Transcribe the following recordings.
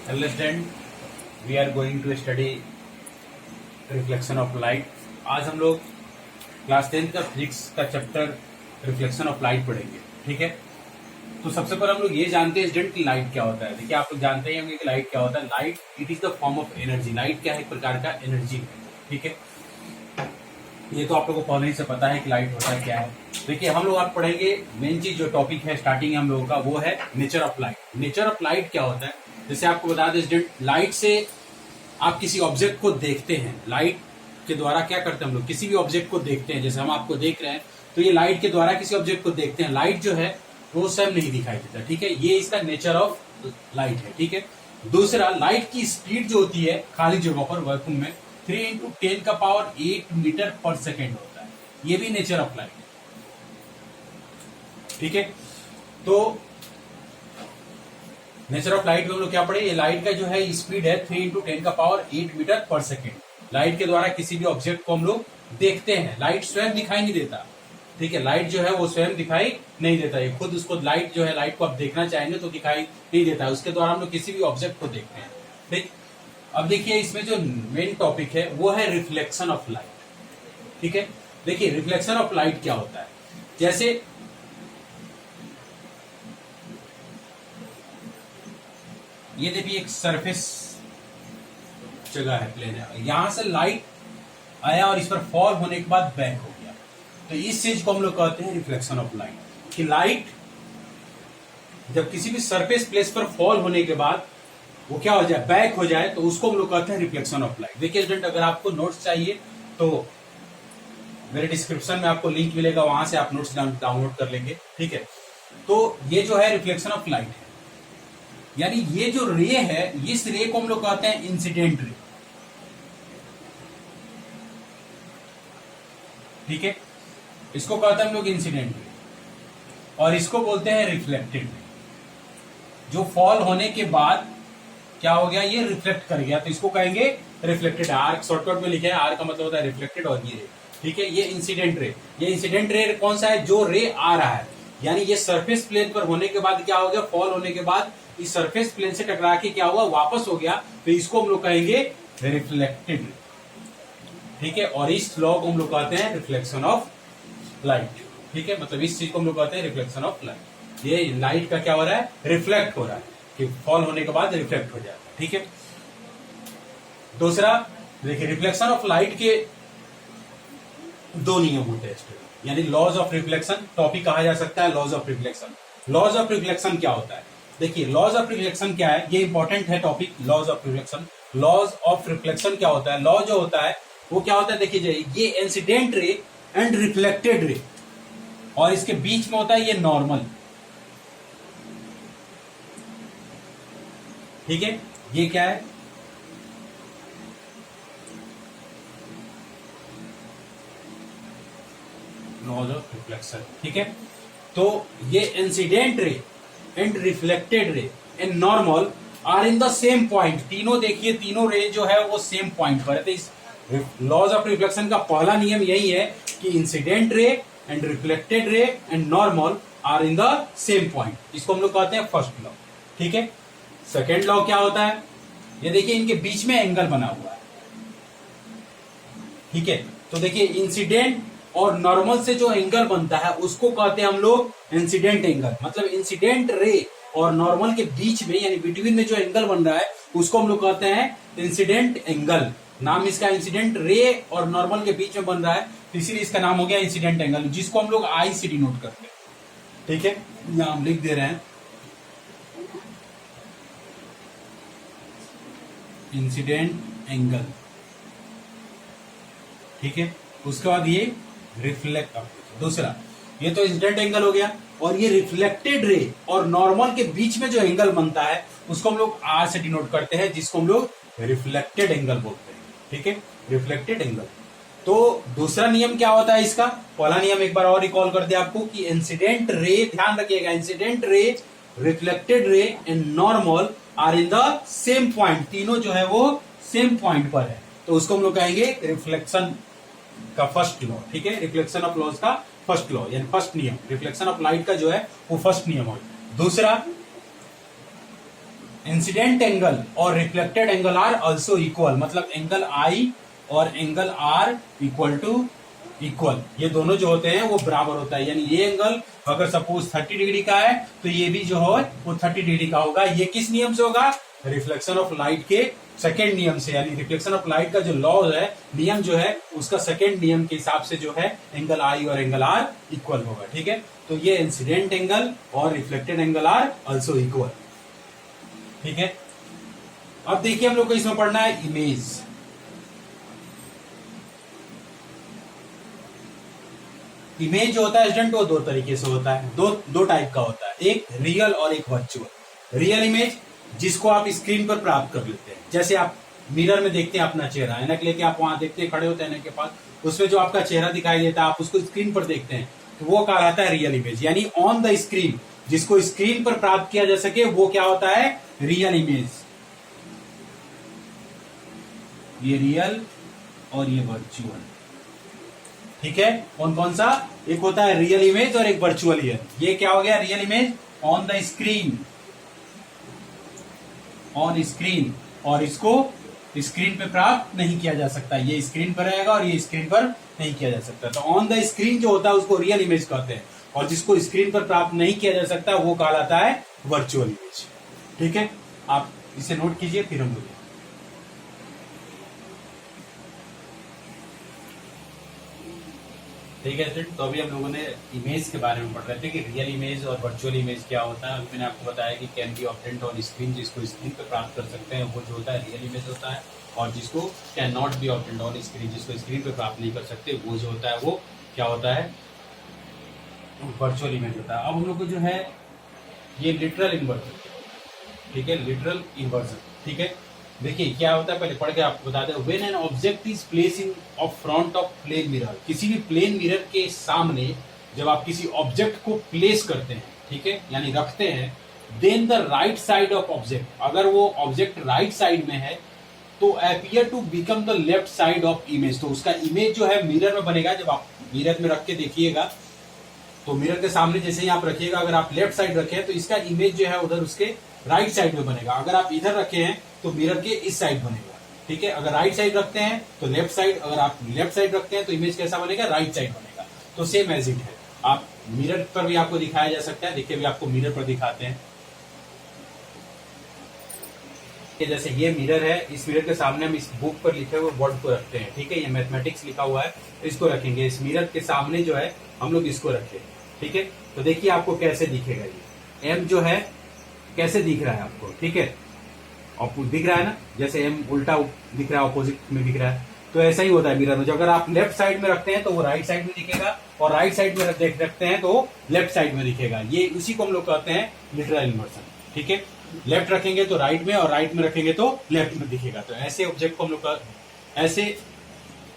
Hello student, we are going to study reflection of light. आज हम लोग class 10 का फिजिक्स का चैप्टर रिफ्लेक्शन ऑफ लाइट पढ़ेंगे। ठीक है, तो सबसे पहले हम लोग ये जानते हैं स्टूडेंट की लाइट क्या होता है। देखिए, आप लोग जानते हैं कि लाइट क्या होता है। Light it is the form of energy. Light क्या है? एक प्रकार का एनर्जी है। ठीक है, ये तो आप लोगों को पहले ही से पता है कि लाइट होता है क्या है। देखिए, हम लोग आज पढ़ेंगे मेन चीज जो टॉपिक है स्टार्टिंग हम लोगों का, वो है nature of light. Nature of light क्या होता है? जैसे आपको बता दें स्टूडेंट, लाइट से आप किसी ऑब्जेक्ट को देखते हैं। लाइट के द्वारा क्या करते हैं हम लोग? किसी भी ऑब्जेक्ट को देखते हैं। जैसे हम आपको देख रहे हैं, तो ये लाइट के द्वारा किसी ऑब्जेक्ट को देखते हैं। लाइट जो है वो स्वयं नहीं दिखाई देता। ठीक है, ये इसका नेचर ऑफ लाइट है। ठीक है, दूसरा, लाइट की स्पीड जो होती है खाली जगह पर वैक्यूम में 3 × 10⁸ मीटर पर सेकेंड होता है। ये भी नेचर ऑफ लाइट है। ठीक है, तो नेचर ऑफ लाइट में हम लोग क्या पढ़े? ये लाइट का जो है स्पीड है 3 × 10⁸ मीटर पर सेकेंड। लाइट के द्वारा किसी भी ऑब्जेक्ट को हम लोग देखते हैं। लाइट स्वयं दिखाई नहीं देता। ठीक है, लाइट जो है वो स्वयं दिखाई नहीं देता। ये खुद उसको लाइट जो है, लाइट को आप देखना चाहेंगे तो दिखाई नहीं देता है। उसके द्वारा हम लोग किसी भी ऑब्जेक्ट को देखते हैं। ठीक, अब देखिए, इसमें जो मेन टॉपिक है वो है रिफ्लेक्शन ऑफ लाइट। ठीक है, देखिए रिफ्लेक्शन ऑफ लाइट क्या होता है। जैसे ये देखिए, एक सरफेस जगह है, प्लेन है, यहां से लाइट आया और इस पर फॉल होने के बाद बैक हो गया। तो इस चीज को हम लोग कहते हैं रिफ्लेक्शन ऑफ लाइट। कि लाइट जब किसी भी सरफेस प्लेस पर फॉल होने के बाद वो क्या हो जाए? बैक हो जाए, तो उसको हम लोग कहते हैं रिफ्लेक्शन ऑफ लाइट। देखिए स्टूडेंट, अगर आपको नोट्स चाहिए तो मेरे डिस्क्रिप्शन में आपको लिंक मिलेगा, वहां से आप नोट्स डाउनलोड कर लेंगे। ठीक है, तो ये जो है रिफ्लेक्शन ऑफ लाइट है। यानी ये जो रे है, इस रे को हम लोग कहते हैं इंसिडेंट रे। ठीक है, इसको कहते हैं हम लोग इंसिडेंट रे, और इसको बोलते हैं रिफ्लेक्टेड रे। जो फॉल होने के बाद क्या हो गया? ये रिफ्लेक्ट कर गया, तो इसको कहेंगे रिफ्लेक्टेड। आर शॉर्टकट में लिखे हैं, आर का मतलब होता है रिफ्लेक्टेड और ये रे। ठीक है, ये इंसिडेंट रे। ये इंसिडेंट रे कौन सा है? जो रे आ रहा है, यानी ये सरफेस प्लेन पर होने के बाद क्या हो गया? फॉल होने के बाद इस सरफेस प्लेन से टकरा के क्या हुआ? वापस हो गया, तो इसको हम लोग कहेंगे रिफ्लेक्टेड। ठीक है, और इस लॉ को हम लोग कहते हैं रिफ्लेक्शन ऑफ लाइट। ठीक है, मतलब इस चीज को हम लोग कहते हैं रिफ्लेक्शन ऑफ लाइट। ये लाइट का क्या हो रहा है? रिफ्लेक्ट हो रहा है, कि फॉल होने के बाद रिफ्लेक्ट हो जाता है। ठीक है, दूसरा देखिए, रिफ्लेक्शन ऑफ लाइट के दो नियम होते हैं, यानी लॉज ऑफ रिफ्लेक्शन टॉपिक कहा जा सकता है। Laws of reflection, laws of reflection क्या होता है? देखिए, लॉज ऑफ रिफ्लेक्शन क्या है, ये इंपॉर्टेंट है topic. Laws of reflection, laws of reflection क्या होता है? लॉ जो होता है वो क्या होता है? देखिए, ये इंसिडेंट रे एंड रिफ्लेक्टेड रे, और इसके बीच में होता है ये नॉर्मल। ठीक है, ये क्या है? Laws of reflection. ठीक है, तो ये incident ray and reflected ray and normal are in the same point. तीनों देखिए, तीनों रे जो है वो सेम पॉइंट पर है। तो इस लॉज ऑफ रिफ्लेक्शन का पहला नियम यही है कि incident ray and reflected ray and normal are in the same point. इसको हम लोग कहते हैं फर्स्ट लॉ। ठीक है, सेकेंड लॉ क्या होता है? ये देखिए, इनके बीच में एंगल बना हुआ है। ठीक है, तो देखिए, इंसिडेंट और नॉर्मल से जो एंगल बनता है उसको कहते हैं हम लोग इंसिडेंट एंगल। मतलब इंसिडेंट रे और नॉर्मल के बीच में, यानी बिटवीन में जो एंगल बन रहा है उसको हम लोग कहते हैं इंसिडेंट एंगल। नाम इसका इंसिडेंट रे और नॉर्मल के बीच में बन रहा है, तो इसीलिए इसका नाम हो गया इंसिडेंट एंगल, जिसको हम लोग आई से डिनोट करते हैं। ठीक है, यहां हम लिख दे रहे हैं इंसिडेंट एंगल। ठीक है, उसके बाद ये रिफ्लेक्ट, दूसरा ये तो इंसिडेंट एंगल हो गया, और ये रिफ्लेक्टेड रे और नॉर्मल के बीच में जो एंगल बनता है उसको हम लोग आर से डिनोट करते हैं, जिसको हम लोग रिफ्लेक्टेड एंगल बोलते हैं। ठीक है, रिफ्लेक्टेड एंगल। तो दूसरा नियम क्या होता है इसका? पहला नियम एक बार और रिकॉल कर दे आपको कि इंसिडेंट रे, ध्यान रखिएगा, incident ray, reflected ray and normal are in the same point. तीनों जो है वो सेम पॉइंट पर है, तो उसको हम लोग कहेंगे रिफ्लेक्शन का फर्स्ट लॉ। ठीक है, रिफ्लेक्शन ऑफ लॉज का फर्स्ट लॉ, यानी फर्स्ट नियम। रिफ्लेक्शन ऑफ लाइट का जो है वो फर्स्ट नियम है। दूसरा इंसिडेंट एंगल और reflected angle are also equal, मतलब एंगल आई और angle are equal to equal, ये दोनों जो होते हैं वो बराबर होता है। यानी ये एंगल अगर सपोज 30 डिग्री का है तो ये भी जो है वो 30 डिग्री का होगा। ये किस नियम से होगा? रिफ्लेक्शन ऑफ लाइट के सेकेंड नियम से। यानी रिफ्लेक्शन ऑफ लाइट का जो लॉ है, नियम जो है, उसका सेकेंड नियम के हिसाब से जो है एंगल आई और एंगल आर इक्वल होगा। ठीक है, तो ये इंसिडेंट एंगल और reflected angle are also equal. ठीक है, अब देखिए हम लोग को इसमें पढ़ना है इमेज। इमेज जो होता है स्टूडेंट वो दो तरीके से होता है, दो टाइप का होता है, एक रियल और एक वर्चुअल। रियल इमेज जिसको आप स्क्रीन पर प्राप्त कर लेते हैं, जैसे आप मिरर में देखते हैं अपना चेहरा, ऐनक लेके आप वहां देखते हैं, खड़े होते हैं ऐनक के पास, उसमें जो आपका चेहरा दिखाई देता है आप उसको स्क्रीन पर देखते हैं, तो वो कहलाता है रियल इमेज। यानी ऑन द स्क्रीन, जिसको स्क्रीन पर प्राप्त किया जा सके वो क्या होता है? Real image. ये रियल और ये वर्चुअल। ठीक है, कौन कौन सा? एक होता है रियल इमेज और एक वर्चुअल इमेज। ये क्या हो गया? Real image on the screen, on screen, और इसको स्क्रीन पे प्राप्त नहीं किया जा सकता। ये स्क्रीन पर रहेगा और ये स्क्रीन पर नहीं किया जा सकता। तो ऑन द स्क्रीन जो होता है उसको रियल इमेज कहते हैं, और जिसको स्क्रीन पर प्राप्त नहीं किया जा सकता वो कहलाता है वर्चुअल इमेज। ठीक है, आप इसे नोट कीजिए, फिर हम लोग ठीक है स्टूडेंट। तो अभी हम लोगों ने इमेज के बारे में पढ़ रहे थे कि रियल इमेज और वर्चुअल इमेज क्या होता है। अभी मैंने आपको बताया कि can be obtained on screen, जिसको स्क्रीन पर प्राप्त कर सकते हैं वो जो होता है रियल इमेज होता है, और जिसको can not be obtained on screen, जिसको स्क्रीन पर प्राप्त नहीं कर सकते, वो जो होता है वो क्या होता है? वर्चुअल इमेज होता है। अब हम लोग को जो है ये लिटरल इन्वर्जन, ठीक है, लिटरल इन्वर्जन। ठीक है, देखिए क्या होता है, पहले पढ़ के आपको बता दें। When an object is place in of front of plane mirror, किसी भी प्लेन मिरर के सामने जब आप किसी ऑब्जेक्ट को प्लेस करते हैं, ठीक है, यानी रखते हैं, then the right side of object, अगर वो ऑब्जेक्ट राइट साइड में है तो appear to become the left side of image, तो उसका इमेज जो है मिरर में बनेगा। जब आप मिरर में रख के देखिएगा तो मिरर के सामने जैसे ही आप रखिएगा, अगर आप लेफ्ट साइड रखे हैं तो इसका इमेज जो है उधर उसके राइट साइड में बनेगा। अगर आप इधर रखे हैं तो मिरर के इस साइड बनेगा। ठीक है, अगर राइट साइड रखते हैं तो लेफ्ट साइड, अगर आप लेफ्ट साइड रखते हैं तो इमेज कैसा बनेगा? राइट साइड बनेगा। तो सेम एज इट है, आप मिरर पर भी आपको दिखाया जा सकता है। देखिए अभी आपको मिरर पर दिखाते हैं। जैसे ये मिरर है, इस मिरर के सामने हम इस बुक पर लिखे हुए वर्ड को रखते हैं। ठीक है, ये मैथमेटिक्स लिखा हुआ है, इसको रखेंगे। इस मिरर के सामने जो है हम लोग इसको रखें। ठीक है, तो देखिए आपको कैसे दिखेगा ये एम जो है, कैसे दिख रहा है आपको? ठीक है, दिख रहा है ना, जैसे एम उल्टा दिख रहा है, ऑपोजिट में दिख रहा है। तो ऐसा ही होता है मिरर में, जो अगर आप लेफ्ट साइड में रखते हैं तो वो राइट साइड में दिखेगा, और राइट साइड में रखते हैं तो लेफ्ट साइड में दिखेगा। ये उसी को हम लोग कहते हैं लिटरल इन्वर्सन। ठीक है, लेफ्ट रखेंगे तो राइट में, और राइट में रखेंगे तो लेफ्ट में दिखेगा। तो ऐसे ऑब्जेक्ट को हम लोग ऐसे,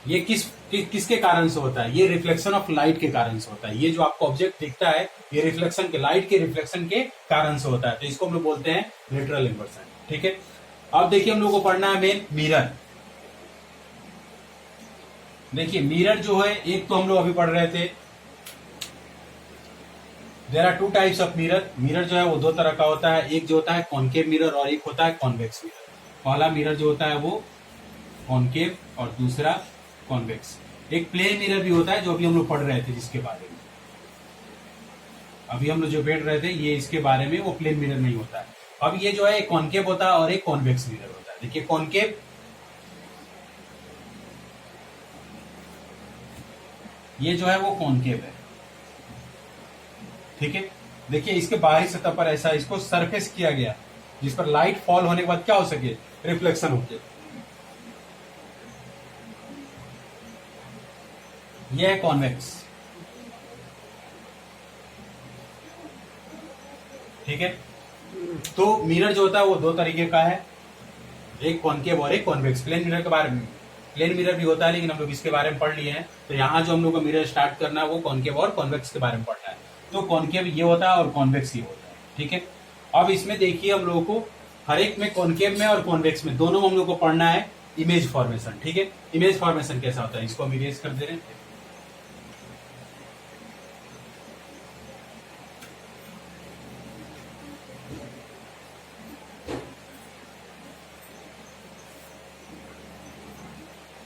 ये किसके कारण से होता है? ये रिफ्लेक्शन ऑफ लाइट के कारण से होता है। ये जो आपको ऑब्जेक्ट दिखता है ये रिफ्लेक्शन के, लाइट के रिफ्लेक्शन के कारण से होता है। तो इसको हम लोग बोलते हैं लिटरल इन्वर्सन। ठीक है, अब देखिए हम लोग को पढ़ना है मेन मिरर। देखिए मिरर जो है, एक तो हम लोग अभी पढ़ रहे थे, there are two types of mirror. Mirror जो है वो दो तरह का होता है, एक जो होता है कॉनकेव मिरर और एक होता है कॉन्वेक्स मिरर। पहला मिरर जो होता है वो कॉनकेव और दूसरा कॉन्वेक्स। एक प्लेन मिरर भी होता है जो अभी हम लोग पढ़ रहे थे, जिसके बारे में अभी हम लोग जो पढ़ रहे थे ये इसके बारे में, वो प्लेन मिरर नहीं होता है। अब ये जो है एक कॉनकेव होता है और एक कॉन्वेक्स मिरर होता है। देखिए कॉनकेव, ये जो है वो कॉनकेव है। ठीक है, देखिए इसके बाहरी सतह पर ऐसा इसको सरफेस किया गया, जिस पर लाइट फॉल होने के बाद क्या हो सके? रिफ्लेक्शन होके। यह है कॉन्वेक्स। ठीक है, तो मिरर जो होता है वो दो तरीके का है, एक कॉनकेव और एक कॉन्वेक्स। प्लेन मिरर के बारे में, प्लेन मिरर भी होता है लेकिन हम लोग इसके बारे में पढ़ लिए हैं। तो यहाँ जो हम लोग को मिरर स्टार्ट करना है वो कॉनकेव और कॉन्वेक्स के बारे में पढ़ना है। तो कॉनकेव ये होता है और कॉन्वेक्स ये होता है। ठीक है, अब इसमें देखिए हम लोगों को हर एक में, कॉनकेव में और कॉन्वेक्स में, दोनों में हम लोग को पढ़ना है इमेज फॉर्मेशन। ठीक है, इमेज फॉर्मेशन कैसा होता है इसको हम इरेज कर दे रहे हैं।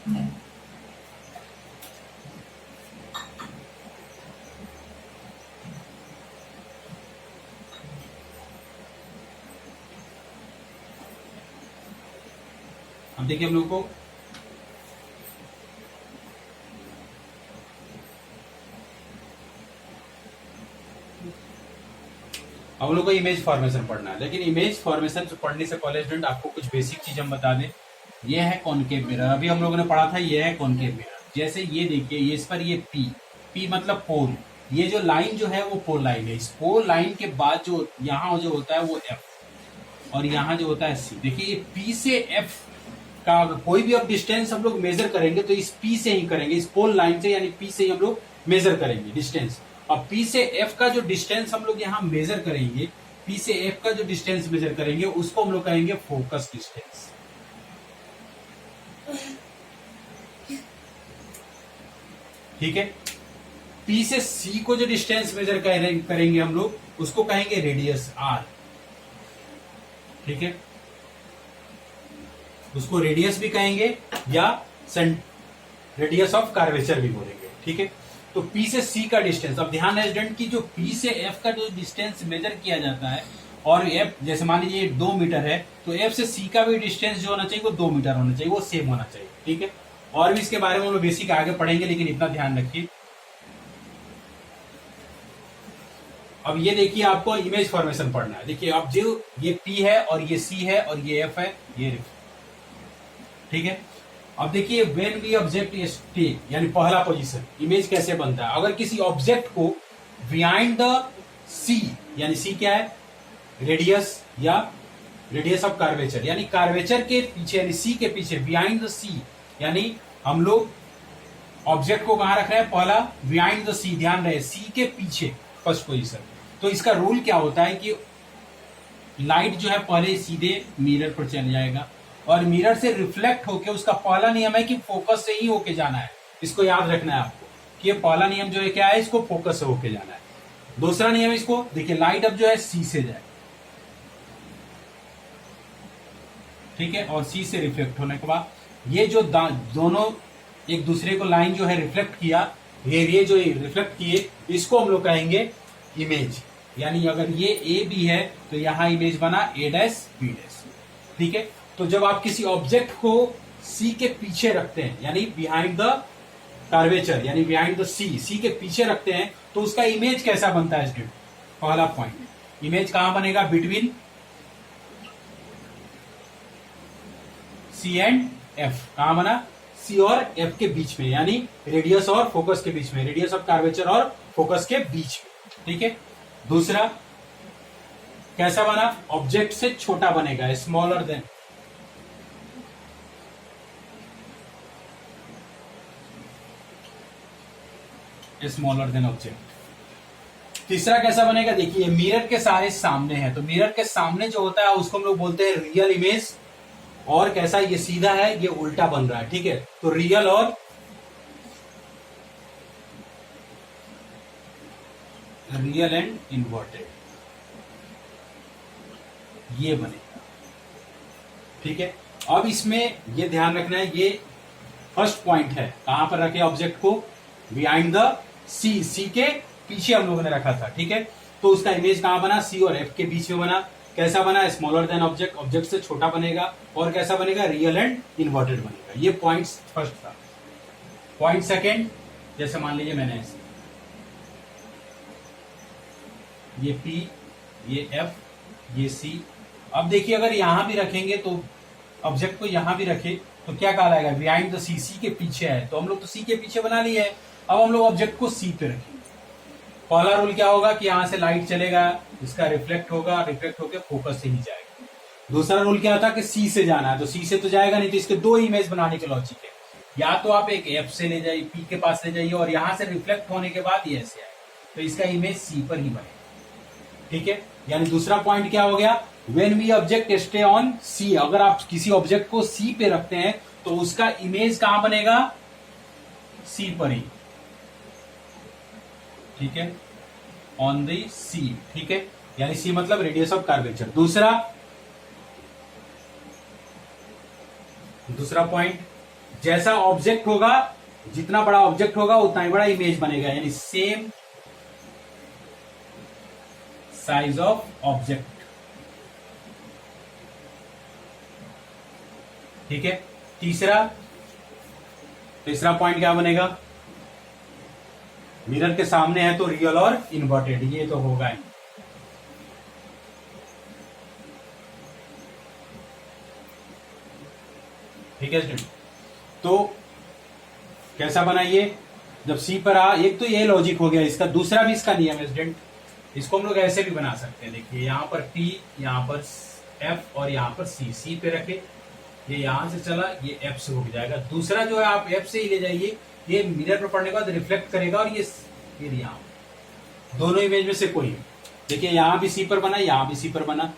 अब देखिए हम लोग को हम लोग को इमेज फॉर्मेशन पढ़ना है, लेकिन इमेज फॉर्मेशन पढ़ने से पहले स्टूडेंट आपको कुछ बेसिक चीज हम बता दें। ये है कॉनकेव मिरर, अभी हम लोगों ने पढ़ा था ये है कॉनकेव मिरर। जैसे ये देखिए, ये इस पर ये पी मतलब पोल, ये जो लाइन जो है वो पोल लाइन है। इस पोल लाइन के बाद जो यहाँ जो होता है वो एफ, और यहाँ जो होता है सी। देखिए ये पी से एफ का कोई भी अब डिस्टेंस हम लोग मेजर करेंगे तो इस पी से ही करेंगे, इस पोल लाइन से यानी पी से ही हम लोग मेजर करेंगे डिस्टेंस। अब पी से एफ का जो डिस्टेंस हम लोग यहाँ मेजर करेंगे, पी से एफ का जो डिस्टेंस मेजर करेंगे उसको हम लोग कहेंगे फोकस डिस्टेंस। ठीक है। पी से सी को जो डिस्टेंस मेजर करेंगे हम लोग उसको कहेंगे रेडियस आर। ठीक है, उसको रेडियस भी कहेंगे या रेडियस ऑफ कर्वेचर भी बोलेंगे। ठीक है, तो P से C का डिस्टेंस, अब ध्यान है स्टूडेंट की जो P से F का जो डिस्टेंस मेजर किया जाता है, और F जैसे मान लीजिए 2 मीटर है तो F से C का भी डिस्टेंस जो होना चाहिए वो 2 मीटर होना चाहिए, वो सेम होना चाहिए। ठीक है, और भी इसके बारे में हम लोग बेसिक आगे पढ़ेंगे, लेकिन इतना ध्यान रखिए। अब ये देखिए आपको इमेज फॉर्मेशन पढ़ना है। देखिए अब जो ये P है और ये C है और ये F है, ये ठीक है। अब देखिए व्हेन वी ऑब्जेक्ट स्टे यानी पहला पोजीशन, इमेज कैसे बनता है। अगर किसी ऑब्जेक्ट को बिहाइंड द सी, यानी सी क्या है रेडियस या रेडियस ऑफ कर्वेचर, यानी कर्वेचर के पीछे यानी सी के पीछे, बिहाइंड द सी यानी हम लोग ऑब्जेक्ट को कहां रख रहे हैं, पहला बिहाइंड द सी, ध्यान रहे सी के पीछे फर्स्ट पोजीशन। तो इसका रूल क्या होता है कि लाइट जो है पहले सीधे मिरर पर चल जाएगा और मिरर से रिफ्लेक्ट होके, उसका पहला नियम है कि फोकस से ही होके जाना है। इसको याद रखना है आपको कि ये पहला नियम जो है क्या है, इसको फोकस से होके जाना है। दूसरा नियम इसको देखिए, लाइट अब जो है सी से जाए, ठीक है, और सी से रिफ्लेक्ट होने के बाद ये जो दोनों एक दूसरे को लाइन जो है रिफ्लेक्ट किया, ये जो रिफ्लेक्ट किए, इसको हम लोग कहेंगे इमेज। यानी अगर ये ए बी है तो यहां इमेज बना ए डैश बी डैश। ठीक है, तो जब आप किसी ऑब्जेक्ट को सी के पीछे रखते हैं यानी बिहाइंड द कर्वेचर, यानी बिहाइंड द सी के पीछे रखते हैं, तो उसका इमेज कैसा बनता है स्टूडेंट। पहला पॉइंट, इमेज कहां बनेगा, बिटवीन सी एंड एफ। कहां बना, सी और एफ के बीच में, यानी रेडियस और फोकस के बीच में, रेडियस ऑफ कर्वेचर और फोकस के बीच में। ठीक है, दूसरा कैसा बना, ऑब्जेक्ट से छोटा बनेगा, smaller than, smaller than object. तीसरा कैसा बनेगा, देखिए मिरर के सारे सामने है, तो मिरर के सामने जो होता है उसको हम लोग बोलते हैं रियल इमेज। और कैसा, ये सीधा है, ये उल्टा बन रहा है। ठीक है, तो रियल और रियल एंड इन्वर्टेड ये बनेगा। ठीक है, अब इसमें ये ध्यान रखना है, ये फर्स्ट पॉइंट है, कहां पर रखे ऑब्जेक्ट को, बिहाइंड द सी के पीछे हम लोगों ने रखा था। ठीक है, तो उसका इमेज कहां बना, सी और एफ के बीच में बना। कैसा बना, स्मॉलर देन ऑब्जेक्ट, ऑब्जेक्ट से छोटा बनेगा। और कैसा बनेगा, रियल एंड इन्वर्टेड बनेगा। ये पॉइंट फर्स्ट था। पॉइंट सेकेंड, जैसे मान लीजिए मैंने ऐसे ये पी, ये एफ, ये सी। अब देखिए अगर यहां भी रखेंगे तो ऑब्जेक्ट को यहां भी रखे तो क्या कहलाएगा, बिहाइंड द सी के पीछे है, तो हम लोग तो सी के पीछे बना लिए है। अब हम लोग ऑब्जेक्ट को सी पे रखेंगे। पहला रूल क्या होगा कि यहां से लाइट चलेगा, इसका रिफ्लेक्ट होगा, रिफ्लेक्ट होकर फोकस से ही जाएगा। दूसरा रूल क्या था कि सी से जाना है, तो सी से तो जाएगा नहीं, तो इसके दो इमेज बनाने के लॉजिक है। या तो आप एक एफ से ले जाइए, पी के पास ले जाइए, और यहां से रिफ्लेक्ट होने के बाद ये ऐसे आएगा, तो इसका इमेज सी पर ही बनेगा। ठीक है, यानी दूसरा पॉइंट क्या हो गया, when we object stay on sea, अगर आप किसी ऑब्जेक्ट को सी पे रखते हैं तो उसका इमेज कहां बनेगा, सी पर ही। ठीक है, ऑन द सी। ठीक है, यानी सी मतलब रेडियस ऑफ कर्वेचर। दूसरा पॉइंट, जैसा ऑब्जेक्ट होगा, जितना बड़ा ऑब्जेक्ट होगा उतना ही बड़ा इमेज बनेगा, यानी सेम साइज ऑफ ऑब्जेक्ट। ठीक है। तीसरा पॉइंट क्या बनेगा, मिरर के सामने है तो रियल और इन्वर्टेड, ये तो होगा ही। ठीक है स्टूडेंट, तो कैसा बनाइए, जब सी पर आ, एक तो ये लॉजिक हो गया इसका, दूसरा भी इसका नियम है स्टूडेंट, इसको हम लोग ऐसे भी बना सकते हैं। देखिए यहां पर टी, यहां पर एफ और यहां पर सी पे रखे, ये यहां से चला, ये एफ से रुक जाएगा। दूसरा जो है आप एफ से ही ले जाइए, ये मिरर पर पड़ने के बाद रिफ्लेक्ट करेगा और ये यहां दोनों इमेज में से कोई, देखिए यहां भी सी पर बना, यहां भी सी पर बना,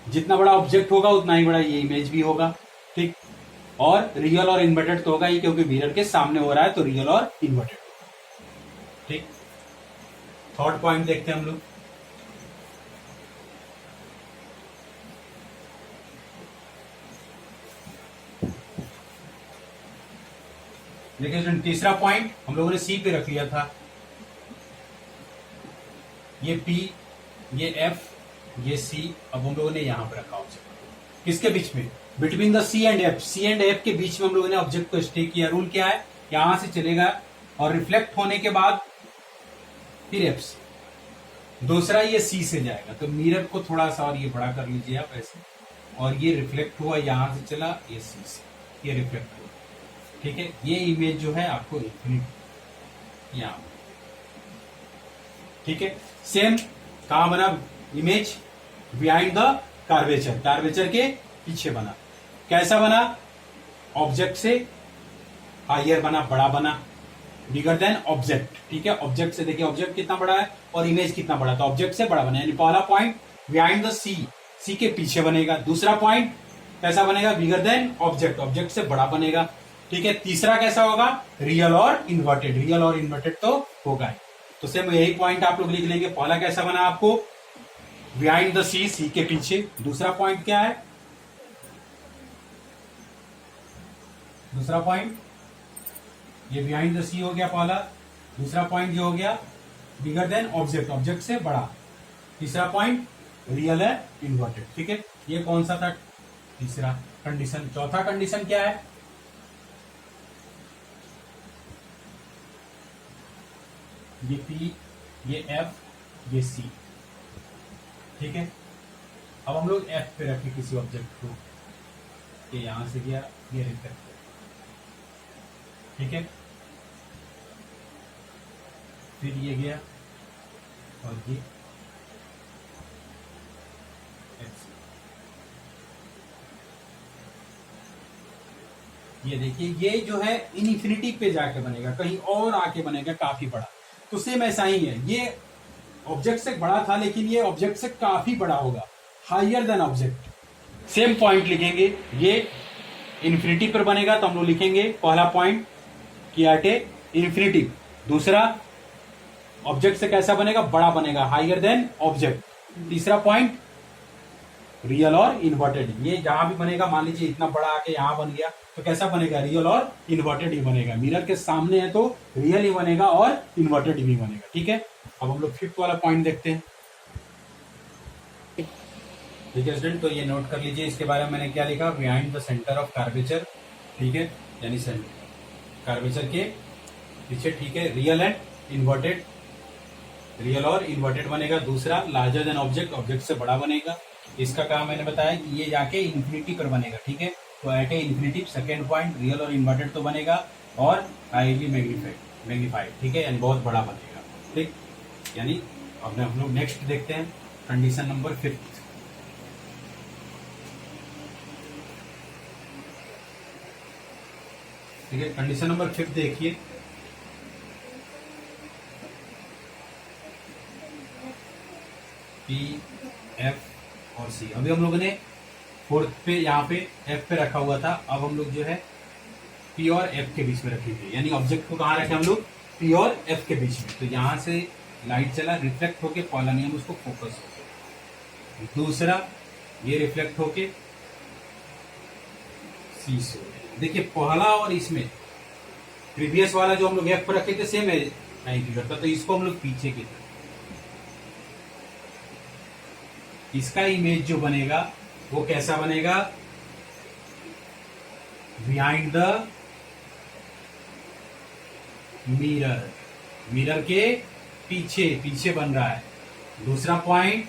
जितना बड़ा ऑब्जेक्ट होगा उतना ही बड़ा ये इमेज भी होगा। ठीक, और रियल और इन्वर्टेड तो होगा ही, क्योंकि मिरर के सामने हो रहा है तो रियल और इन्वर्टेड। ठीक, थर्ड पॉइंट देखते हैं हम लोग। देखिए तीसरा पॉइंट हम लोगों ने सी पे रख लिया था, ये पी, ये एफ, ये सी, अब हम लोगों ने यहां पर रखा ऑब्जेक्ट, किसके बीच में, between the C and F, C and F के बीच में हम लोगों ने ऑब्जेक्ट को स्टे किया। रूल क्या है, यहां से चलेगा और रिफ्लेक्ट होने के बाद फिर एफ से, दूसरा ये सी से जाएगा, तो मिरर को थोड़ा सा और ये बड़ा कर लीजिए आप ऐसे, और ये रिफ्लेक्ट हुआ, यहां से चला, ये सी से, ये रिफ्लेक्ट हुआ। ठीक है, ये इमेज जो है आपको इन्फिनिट यहां, ठीक है। सेम कहां बना image, behind the curvature, curvature के पीछे बना। कैसा बना, ऑब्जेक्ट से हायर बना, बड़ा बना, बिगर देन ऑब्जेक्ट। ठीक है, ऑब्जेक्ट से देखिए ऑब्जेक्ट कितना बड़ा है और इमेज कितना बड़ा, तो ऑब्जेक्ट से बड़ा बना, यानी पहला पॉइंट बिहाइंड द सी, सी के पीछे बनेगा। दूसरा पॉइंट कैसा बनेगा, बिगर देन ऑब्जेक्ट, ऑब्जेक्ट से बड़ा बनेगा। ठीक है, तीसरा कैसा होगा, रियल और इन्वर्टेड, रियल और इन्वर्टेड तो होगा ही। तो सेम यही पॉइंट आप लोग लिख लेंगे। पहला कैसा बना आपको, बिहाइंड द सी, सी के पीछे। दूसरा पॉइंट क्या है, दूसरा पॉइंट ये बिहाइंड द सी हो गया पहला। दूसरा पॉइंट जो हो गया बिगर देन ऑब्जेक्ट, ऑब्जेक्ट से बड़ा। तीसरा पॉइंट रियल है इन्वर्टेड। ठीक है, ये कौन सा था, तीसरा कंडीशन। चौथा कंडीशन क्या है, ये पी, ये एफ, ये सी। ठीक है, अब हम लोग एफ पे रखे किसी ऑब्जेक्ट को, ये यहां से गया, ये रिफ्लेक्ट, ठीक है, फिर ये गया और ये देखिए, ये जो है इनफिनिटी पे जाके बनेगा, कहीं और आके बनेगा काफी बड़ा। तो सेम ऐसा ही है, ये ऑब्जेक्ट से बड़ा था लेकिन ये ऑब्जेक्ट से काफी बड़ा होगा, higher than object. Same point लिखेंगे, ये इन्फिनिटी पर बनेगा तो हम लोग लिखेंगे पहला पॉइंट कि एट ए इन्फिनिटी। दूसरा ऑब्जेक्ट से कैसा बनेगा, बड़ा बनेगा, हायर देन ऑब्जेक्ट। तीसरा पॉइंट रियल और इन्वर्टेड, ये जहां भी बनेगा, मान लीजिए इतना बड़ा आके यहां बन गया तो कैसा बनेगा, रियल और इन्वर्टेड ही बनेगा। मिरर के सामने है तो रियल ही बनेगा और इन्वर्टेड भी बनेगा। ठीक है, अब हम लोग फिफ्थ वाला पॉइंट देखते हैं। ठीक है स्टूडेंट, तो ये नोट कर लीजिए, इसके बारे में मैंने क्या लिखा, behind the centre of curvature. ठीक है, यानी कार्वेचर के पीछे। ठीक है, रियल एंड इन्वर्टेड, रियल और इन्वर्टेड बनेगा। दूसरा लार्जर देन ऑब्जेक्ट, ऑब्जेक्ट से बड़ा बनेगा। इसका काम मैंने बताया कि ये जाके इन्फिनिटी पर बनेगा। ठीक है, तो एट ए इन्फिनिटी सेकेंड पॉइंट रियल और इन्वर्टेड तो बनेगा और हाईली मैग्नीफाइड। ठीक है, यानी बहुत बड़ा बनेगा। ठीक, यानी अब हम लोग नेक्स्ट देखते हैं कंडीशन नंबर 5। ठीक है, कंडीशन नंबर 5 देखिए, पी, एफ और सी। अभी हम लोगों ने फोर्थ पे यहाँ पे एफ पे रखा हुआ था, अब हम लोग जो है पी और एफ के बीच में रखे थे, यानी ऑब्जेक्ट को कहाँ रखे हम लोग, पी और एफ के बीच में। तो यहां से लाइट चला, रिफ्लेक्ट होके पहला नियम उसको फोकस हो, दूसरा ये रिफ्लेक्ट होके सीसो। देखिए पहला और इसमें प्रीवियस वाला जो हम लोग एफ पर रखे थे सेम है, नहीं बिगड़ता, तो इसको हम लोग पीछे की तरफ, इसका इमेज जो बनेगा वो कैसा बनेगा, बिहाइंड द मिरर, मिरर के पीछे, पीछे बन रहा है। दूसरा पॉइंट,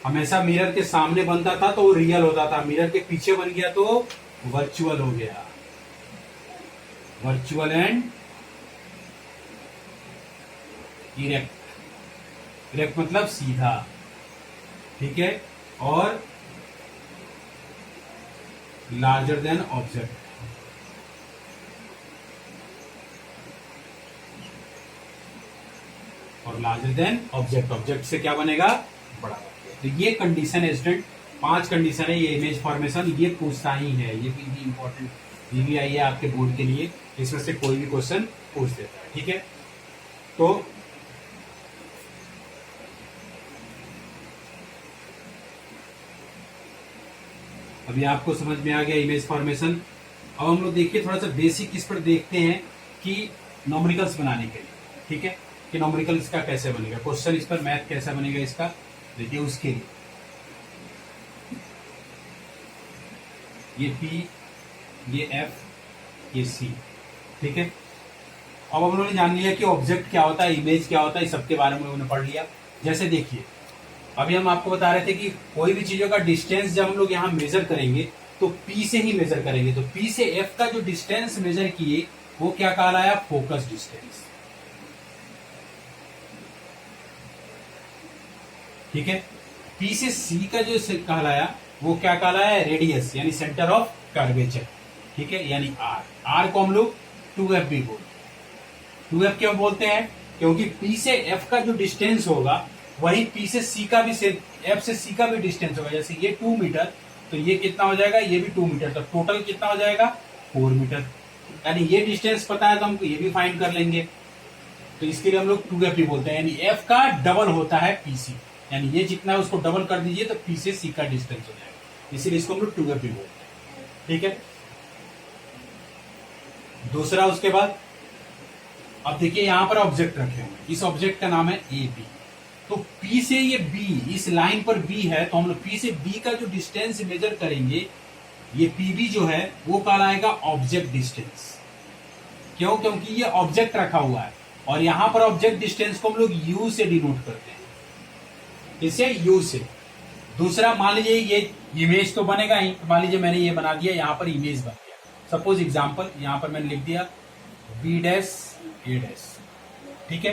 हमेशा मिरर के सामने बनता था तो वो रियल होता था, मिरर के पीछे बन गया तो वर्चुअल हो गया, वर्चुअल एंड इरेक्ट। इरेक्ट मतलब सीधा, ठीक है। और लार्जर देन ऑब्जेक्ट, और लार्जर देन ऑब्जेक्ट, ऑब्जेक्ट से क्या बनेगा, बड़ा। तो ये कंडीशन है स्टूडेंट, 5 कंडीशन है ये इमेज फॉर्मेशन, ये पूछता ही है, ये भी इंपॉर्टेंट VVI है आपके बोर्ड के लिए, इसमें से कोई भी क्वेश्चन पूछ देता है, ठीक है। तो अभी आपको समझ में आ गया इमेज फॉर्मेशन। अब हम लोग देखिए थोड़ा सा बेसिक इस पर देखते हैं कि नॉमरिकल्स बनाने के लिए, ठीक है, कि नॉमरिकल्स का कैसे बनेगा, क्वेश्चन इस पर मैथ कैसा बनेगा इसका, देखिए उसके लिए ये P, ये F, ये C, ठीक है। अब हम लोगों ने जान लिया कि ऑब्जेक्ट क्या होता है, इमेज क्या होता है, इस सब के बारे में उन्होंने पढ़ लिया। जैसे देखिए अभी हम आपको बता रहे थे कि कोई भी चीजों का डिस्टेंस जब हम लोग यहाँ मेजर करेंगे तो P से ही मेजर करेंगे, तो P से F का जो डिस्टेंस मेजर किए वो क्या कहलाया, फोकस डिस्टेंस, ठीक है। P से C का जो कहलाया वो क्या कहलाया, रेडियस यानी सेंटर ऑफ कर्वेचर, ठीक है, यानी R। R को हम लोग 2F भी बोलते हैं। 2F क्यों बोलते हैं, क्योंकि P से F का जो डिस्टेंस होगा वही P से C का भी, F से C का भी डिस्टेंस होगा। जैसे ये 2 मीटर तो ये कितना हो जाएगा, ये भी 2 मीटर, तो टोटल कितना हो जाएगा 4 मीटर, यानी ये डिस्टेंस पता है तो हम ये भी फाइंड कर लेंगे, तो इसके लिए हम लोग 2F भी बोलते हैं, यानी F का डबल होता है PC, यानी ये जितना है उसको डबल कर दीजिए तो P से C का डिस्टेंस हो जाएगा, इसीलिए इसको हम लोग 2F भी बोलते हैं, ठीक है। दूसरा उसके बाद अब देखिए यहां पर ऑब्जेक्ट रखे हुए, इस ऑब्जेक्ट का नाम है AB, तो P से ये B, इस लाइन पर B है, तो हम लोग P से B का जो डिस्टेंस मेजर करेंगे, ये PB जो है वो कहलाएगा ऑब्जेक्ट डिस्टेंस। क्यों, क्योंकि ये ऑब्जेक्ट रखा हुआ है और यहां पर ऑब्जेक्ट डिस्टेंस को हम लोग U से डिनोट करते हैं, इसे U से। दूसरा मान लीजिए ये इमेज तो बनेगा ही, मान लीजिए मैंने ये बना दिया, यहां पर इमेज बन गया, सपोज एग्जांपल यहां पर मैंने लिख दिया B' A', ठीक है।